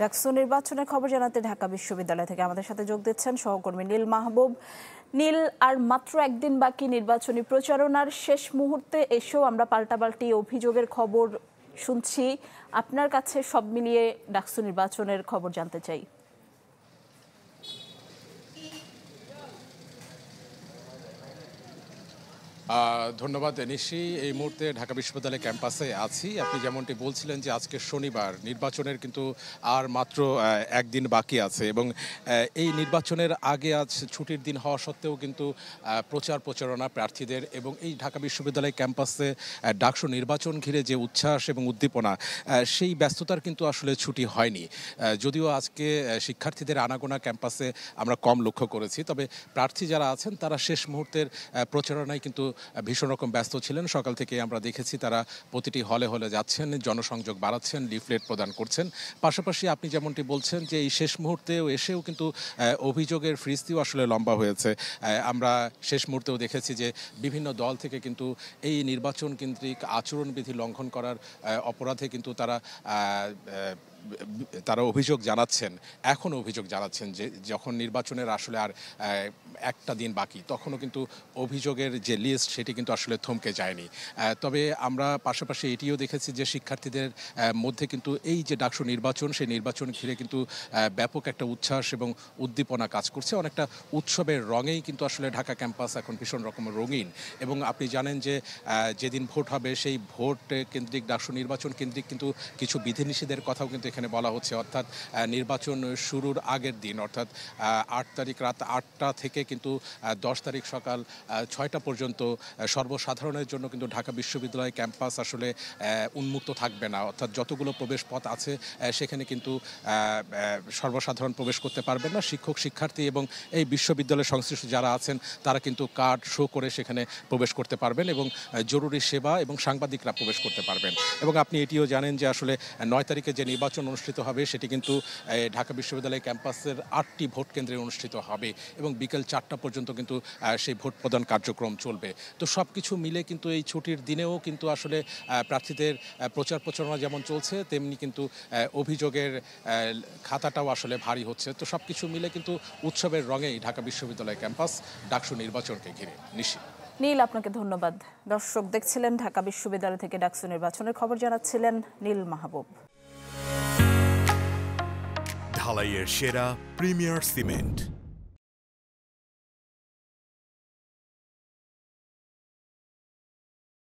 ডাকসু নির্বাচনের খবর জানাতে ঢাকা বিশ্ববিদ্যালয় থেকে আমাদের সাথে যোগ দিচ্ছেন সহকর্মী নীল মাহবুব। নীল, আর মাত্র একদিন বাকি নির্বাচনী প্রচারণার শেষ মুহূর্তে এসেও আমরা পাল্টাপাল্টি অভিযোগের খবর শুনছি। আপনার কাছে সব মিলিয়ে ডাকসু নির্বাচনের খবর জানতে চাই। ধন্যবাদ নিশি। এই মুহূর্তে ঢাকা বিশ্ববিদ্যালয় ক্যাম্পাসে আছি। আপনি যেমনটি বলছিলেন যে আজকে শনিবার, নির্বাচনের কিন্তু আর মাত্র একদিন বাকি আছে এবং এই নির্বাচনের আগে আজ ছুটির দিন হওয়া সত্ত্বেও কিন্তু প্রচারণা প্রার্থীদের এবং এই ঢাকা বিশ্ববিদ্যালয় ক্যাম্পাসে ডাকসু নির্বাচন ঘিরে যে উচ্ছ্বাস এবং উদ্দীপনা, সেই ব্যস্ততার কিন্তু আসলে ছুটি হয়নি। যদিও আজকে শিক্ষার্থীদের আনাগোনা ক্যাম্পাসে আমরা কম লক্ষ্য করেছি, তবে প্রার্থী যারা আছেন তারা শেষ মুহূর্তের প্রচারণায় কিন্তু ভীষণ রকম ব্যস্ত ছিলেন। সকাল থেকে আমরা দেখেছি তারা প্রতিটি হলে হলে যাচ্ছেন, জনসংযোগ বাড়াচ্ছেন, লিফলেট প্রদান করছেন। পাশাপাশি আপনি যেমনটি বলছেন যে এই শেষ মুহূর্তেও এসেও কিন্তু অভিযোগের ফ্রিস্তিও আসলে লম্বা হয়েছে। আমরা শেষ মুহূর্তেও দেখেছি যে বিভিন্ন দল থেকে কিন্তু এই নির্বাচন কেন্দ্রিক আচরণবিধি লঙ্ঘন করার অপরাধে কিন্তু তারা অভিযোগ জানাচ্ছেন, এখনও অভিযোগ জানাচ্ছেন যে যখন নির্বাচনের আসলে আর একটা দিন বাকি, তখনও কিন্তু অভিযোগের যে লিস্ট সেটি কিন্তু আসলে থমকে যায়নি। তবে আমরা পাশাপাশি এটিও দেখেছি যে শিক্ষার্থীদের মধ্যে কিন্তু এই যে ডাকসু নির্বাচন, সেই নির্বাচন ঘিরে কিন্তু ব্যাপক একটা উচ্ছ্বাস এবং উদ্দীপনা কাজ করছে। অনেকটা উৎসবের রঙেই কিন্তু আসলে ঢাকা ক্যাম্পাস এখন ভীষণ রকমের রঙিন। এবং আপনি জানেন যে যেদিন ভোট হবে সেই ভোট কেন্দ্রিক, ডাকসু নির্বাচন কেন্দ্রিক কিন্তু কিছু বিধিনিষেধের কথাও কিন্তু এখানে বলা হচ্ছে। অর্থাৎ নির্বাচন শুরুর আগের দিন, অর্থাৎ 8 তারিখ রাত 8টা থেকে কিন্তু 10 তারিখ সকাল 6টা পর্যন্ত সর্বসাধারণের জন্য কিন্তু ঢাকা বিশ্ববিদ্যালয় ক্যাম্পাস আসলে উন্মুক্ত থাকবে না। অর্থাৎ যতগুলো প্রবেশ পথ আছে সেখানে কিন্তু সর্বসাধারণ প্রবেশ করতে পারবেন না। শিক্ষক, শিক্ষার্থী এবং এই বিশ্ববিদ্যালয়ের সংশ্লিষ্ট যারা আছেন তারা কিন্তু কার্ড শো করে সেখানে প্রবেশ করতে পারবেন এবং জরুরি সেবা এবং সাংবাদিকরা প্রবেশ করতে পারবেন। এবং আপনি এটিও জানেন যে আসলে 9 তারিখে যে নির্বাচন অনুষ্ঠিত হবে সেটি কিন্তু ঢাকা বিশ্ববিদ্যালয় ক্যাম্পাসের 8টি ভোট কেন্দ্রে অনুষ্ঠিত হবে এবং বিকেল 4টা পর্যন্ত কিন্তু সেই ভোট প্রদান কার্যক্রম চলবে। তো সব কিছু মিলে কিন্তু এই ছুটির দিনেও কিন্তু আসলে প্রার্থীদের প্রচারণা যেমন চলছে, তেমনি কিন্তু অভিযোগের খাতাটাও আসলে ভারী হচ্ছে। তো সব কিছু মিলে কিন্তু উৎসবের রঙেই ঢাকা বিশ্ববিদ্যালয় ক্যাম্পাস ডাকসু নির্বাচনকে ঘিরে। নিশি। নীল, আপনাকে ধন্যবাদ। দর্শক দেখছিলেন ঢাকা বিশ্ববিদ্যালয় থেকে ডাকসু নির্বাচনের খবর জানাচ্ছিলেন নীল মাহবুব। ঢালাইয়ের সেরা প্রিমিয়ার সিমেন্ট।